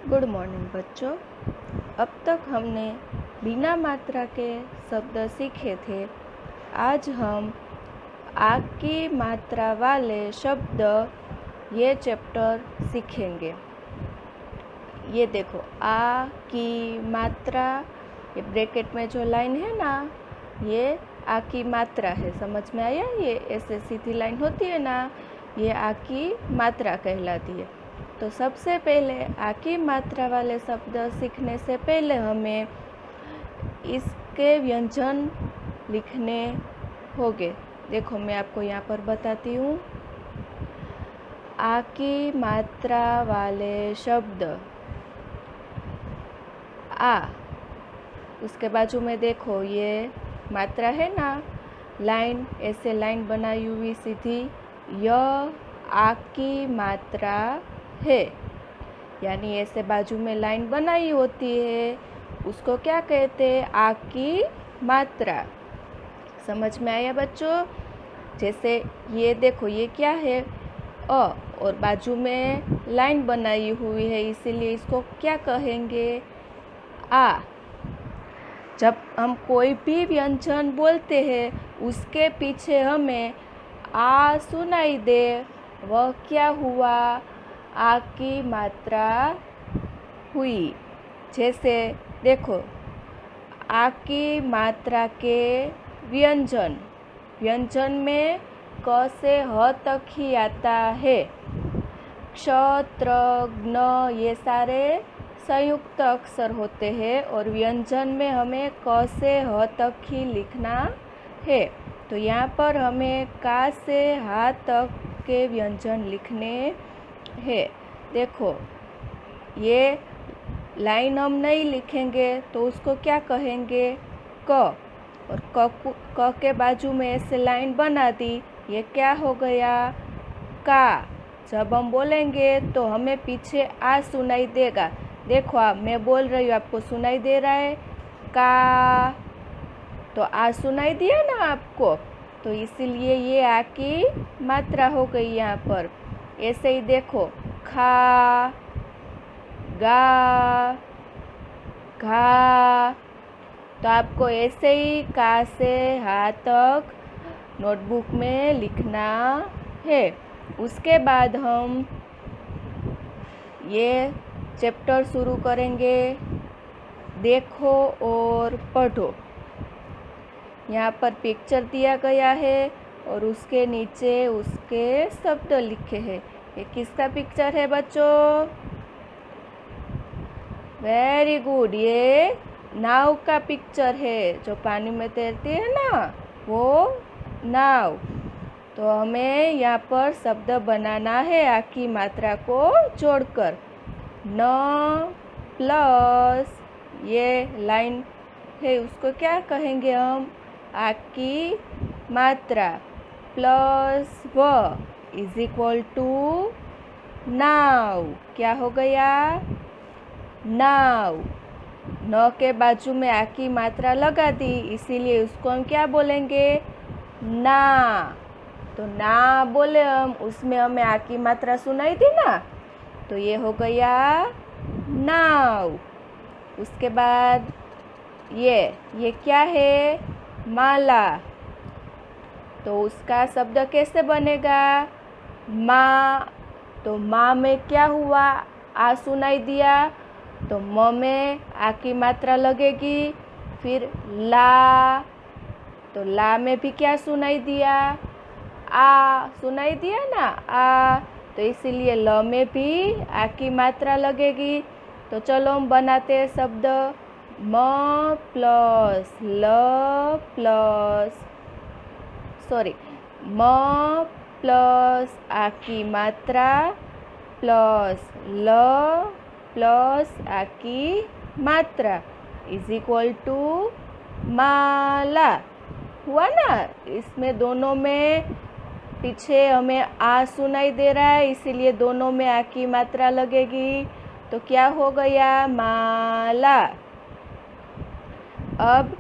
Good morning बच्चों। अब तक हमने बिना मात्रा के शब्द सीखे थे। आज हम आ की मात्रा वाले शब्द ये चैप्टर सीखेंगे। ये देखो, आ की मात्रा, ये ब्रैकेट में जो लाइन है ना, ये आ की मात्रा है। समझ में आया? ये ऐसे सीधी लाइन होती है ना, ये आ की मात्रा कहलाती है। तो सबसे पहले आ की मात्रा वाले शब्द सीखने से पहले हमें इसके व्यंजन लिखने होंगे। देखो, मैं आपको यहाँ पर बताती हूँ। आ की मात्रा वाले शब्द आ, उसके बाजू में देखो ये मात्रा है ना, लाइन, ऐसे लाइन बनाई हुई सीधी, यह आ की मात्रा है। यानी ऐसे बाजू में लाइन बनाई होती है, उसको क्या कहते हैं? आ की मात्रा। समझ में आया बच्चों? जैसे ये देखो, ये क्या है? अ, और बाजू में लाइन बनाई हुई है, इसीलिए इसको क्या कहेंगे? आ। जब हम कोई भी व्यंजन बोलते हैं, उसके पीछे हमें आ सुनाई दे, वह क्या हुआ? आ की मात्रा हुई। जैसे देखो, आ की मात्रा के व्यंजन, व्यंजन में क से ह तक ही आता है। क्ष, त्र, ज्ञ, ये सारे संयुक्त अक्षर होते हैं और व्यंजन में हमें क से ह तक ही लिखना है। तो यहाँ पर हमें का से हा तक के व्यंजन लिखने हैं। देखो, ये लाइन हम नहीं लिखेंगे तो उसको क्या कहेंगे? क। और क के बाजू में ऐसे लाइन बना दी, ये क्या हो गया? का। जब हम बोलेंगे तो हमें पीछे आ सुनाई देगा। देखो, आप, मैं बोल रही हूँ, आपको सुनाई दे रहा है का, तो आ सुनाई दिया ना आपको, तो इसीलिए ये आ की मात्रा हो गई यहाँ पर। ऐसे ही देखो, खा, गा, घा, तो आपको ऐसे ही का से हा तक नोटबुक में लिखना है। उसके बाद हम ये चैप्टर शुरू करेंगे। देखो और पढ़ो। यहाँ पर पिक्चर दिया गया है और उसके नीचे उसके शब्द लिखे हैं। ये किसका पिक्चर है बच्चों? वेरी गुड, ये नाव का पिक्चर है, जो पानी में तैरती है ना, वो नाव। तो हमें यहाँ पर शब्द बनाना है आ की मात्रा को जोड़कर। न प्लस ये लाइन है, उसको क्या कहेंगे हम? आ की मात्रा प्लस व इज इक्वल टू नाव। क्या हो गया? नाव। न के बाजू में आ की मात्रा लगा दी, इसीलिए उसको हम क्या बोलेंगे? ना। तो ना बोले हम, उसमें हमें आ की मात्रा सुनाई दी ना, तो ये हो गया नाव। उसके बाद ये क्या है? माला। तो उसका शब्द कैसे बनेगा? माँ। तो माँ में क्या हुआ? आ सुनाई दिया, तो म में आ की मात्रा लगेगी। फिर ला, तो ला में भी क्या सुनाई दिया? आ सुनाई दिया ना, आ। तो इसीलिए ल में भी आ की मात्रा लगेगी। तो चलो हम बनाते हैं शब्द। म प्लस ल प्लस म प्लस आ की मात्रा प्लस ल प्लस आ की मात्रा इज इक्वल टू माला। हुआ ना? इसमें दोनों में पीछे हमें आ सुनाई दे रहा है, इसीलिए दोनों में आ की मात्रा लगेगी। तो क्या हो गया? माला। अब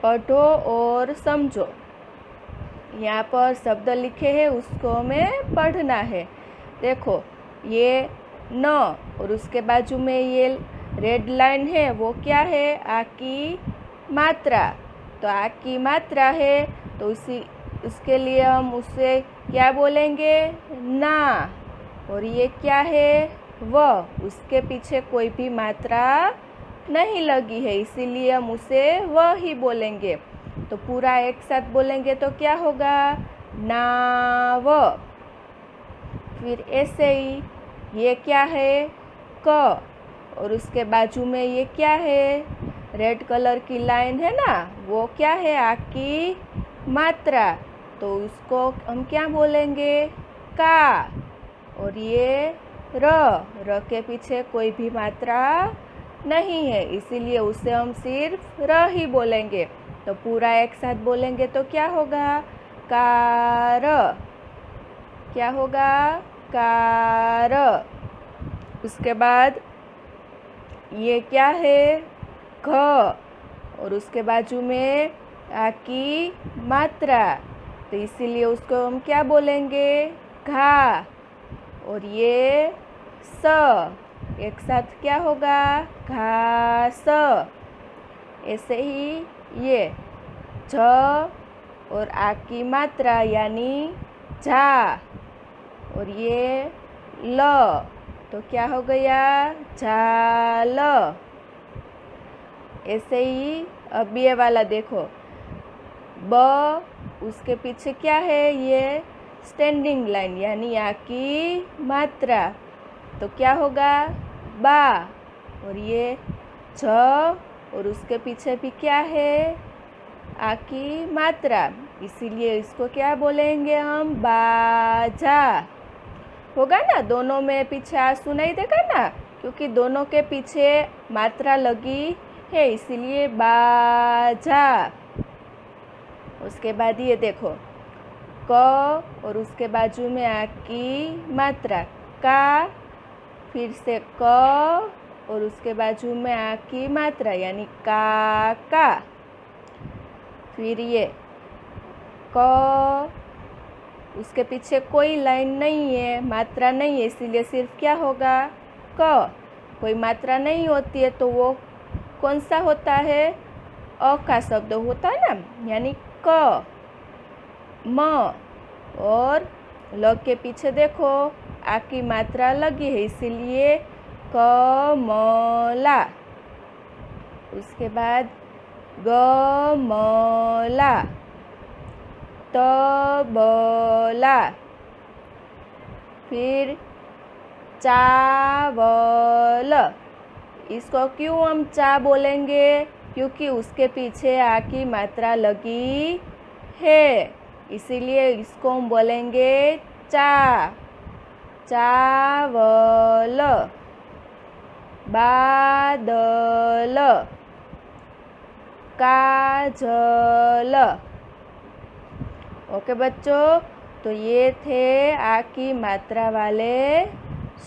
पढ़ो और समझो। यहाँ पर शब्द लिखे हैं, उसको हमें पढ़ना है। देखो, ये न, और उसके बाजू में ये रेड लाइन है वो क्या है, आ की मात्रा। तो आ की मात्रा है तो उसके लिए हम उसे क्या बोलेंगे, ना। और ये क्या है, व, उसके पीछे कोई भी मात्रा नहीं लगी है, इसीलिए हम उसे व ही बोलेंगे। तो पूरा एक साथ बोलेंगे तो क्या होगा, नाव। फिर ऐसे ही ये क्या है, क, और उसके बाजू में ये क्या है, रेड कलर की लाइन है ना, वो क्या है, आ की मात्रा। तो उसको हम क्या बोलेंगे, का। और ये र के पीछे कोई भी मात्रा नहीं है, इसीलिए उसे हम सिर्फ र ही बोलेंगे। तो पूरा एक साथ बोलेंगे तो क्या होगा, कार। क्या होगा, कार। उसके बाद ये क्या है, घ, और उसके बाजू में आ की मात्रा, तो इसीलिए उसको हम क्या बोलेंगे, घा। और ये स, एक साथ क्या होगा, घास। ऐसे ही ये झ और आ की मात्रा यानी झा, और ये ल, तो क्या हो गया, झाल। ऐसे ही अब ये वाला देखो, ब, उसके पीछे क्या है, ये स्टैंडिंग लाइन यानी आ की मात्रा, तो क्या होगा, बा। और ये झ, और उसके पीछे भी क्या है, आ की मात्रा, इसीलिए इसको क्या बोलेंगे हम, बाजा। होगा ना, दोनों में पीछे आ सुनाई देगा ना, क्योंकि दोनों के पीछे मात्रा लगी है, इसीलिए बाजा। उसके बाद ये देखो, क, और उसके बाजू में आ की मात्रा, का। फिर से क, और उसके बाजू में आ की मात्रा यानी का। फिर ये क, उसके पीछे कोई लाइन नहीं है, मात्रा नहीं है, इसीलिए सिर्फ क्या होगा, क। कोई मात्रा नहीं होती है तो वो कौन सा होता है, अ का शब्द होता है ना, यानी क। म, और ल के पीछे देखो आ की मात्रा लगी है, इसीलिए कमला। उसके बाद गमला, तबला। फिर चावल, इसको क्यों हम चा बोलेंगे, क्योंकि उसके पीछे आ की मात्रा लगी है, इसीलिए इसको हम बोलेंगे चा। चावल। बादल, काजल। ओके बच्चों, तो ये थे आ की मात्रा वाले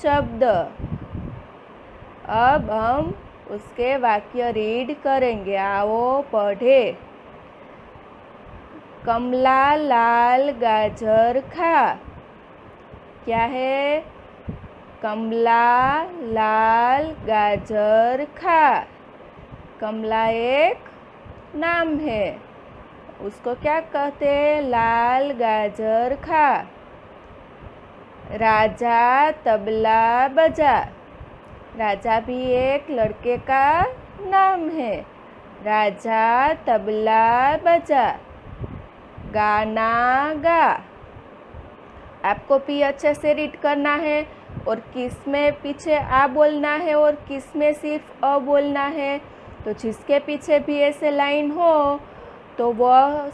शब्द। अब हम उसके वाक्य रीड करेंगे, आओ पढ़े। कमला लाल गाजर खा। क्या है, कमला लाल गाजर खा। कमला एक नाम है, उसको क्या कहते हैं, लाल गाजर खा। राजा तबला बजा। राजा भी एक लड़के का नाम है, राजा तबला बजा। गाना गा। आपको भी अच्छे से रीड करना है, और किस में पीछे आ बोलना है और किस में सिर्फ अ बोलना है। तो जिसके पीछे भी ऐसे लाइन हो तो वह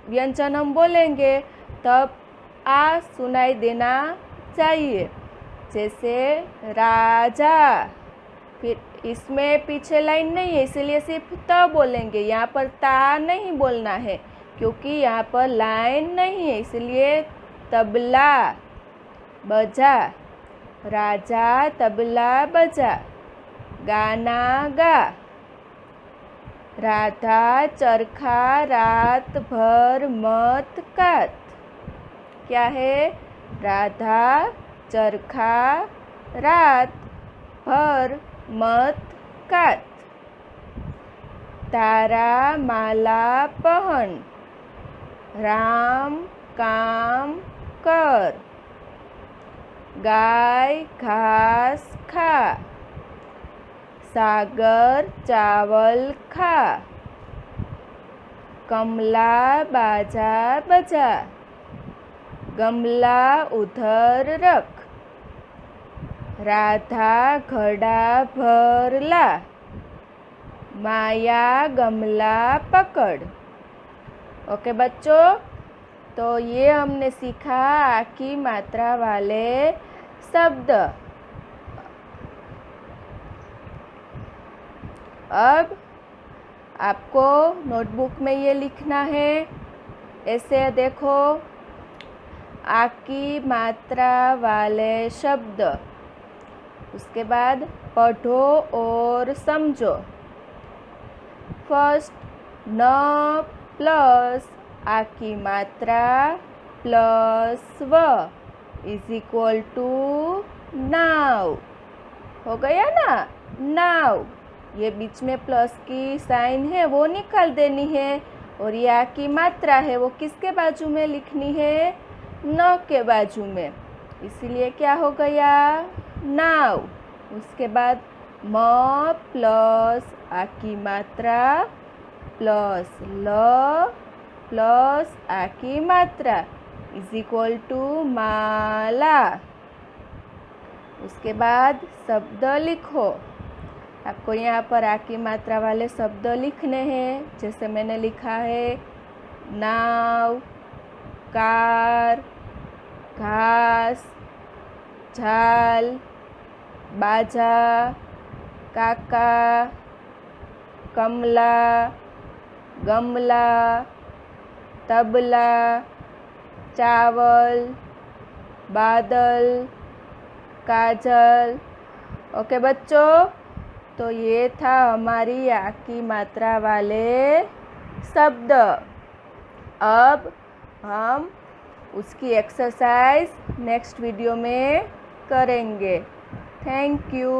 व्यंजन हम बोलेंगे तब आ सुनाई देना चाहिए। जैसे राजा, फिर इसमें पीछे लाइन नहीं है, इसलिए सिर्फ त बोलेंगे, यहाँ पर ता नहीं बोलना है क्योंकि यहाँ पर लाइन नहीं है, इसलिए तबला बजा। राजा तबला बजा। गाना गा। राधा चरखा रात भर मत काट। क्या है, राधा चरखा रात भर मत काट। तारा माला पहन, राम काम कर। गाय घास खा, सागर चावल खा। कमला बाजा बजा, गमला उधर रख। राधा घड़ा भर ला, माया गमला पकड़। ओके बच्चों, तो ये हमने सीखा आ की मात्रा वाले शब्द। अब आपको नोटबुक में ये लिखना है, ऐसे देखो, आ की मात्रा वाले शब्द। उसके बाद पढ़ो और समझो। फर्स्ट, न प्लस आ की मात्रा प्लस व इज इक्वल टू नाव। हो गया ना, नाव। ये बीच में प्लस की साइन है वो निकाल देनी है, और ये आ की मात्रा है वो किसके बाजू में लिखनी है, न के बाजू में, इसलिए क्या हो गया, नाव। उसके बाद म प्लस आ की मात्रा प्लस ल प्लस आ की मात्रा इज इक्वल टू माला। उसके बाद शब्द लिखो। आपको यहाँ पर आ की मात्रा वाले शब्द लिखने हैं, जैसे मैंने लिखा है नाव, कार, घास, झाल, बाजा, काका, कमला, गमला, तबला, चावल, बादल, काजल। ओके बच्चों, तो ये था हमारी आ की मात्रा वाले शब्द। अब हम उसकी एक्सरसाइज नेक्स्ट वीडियो में करेंगे। Thank you.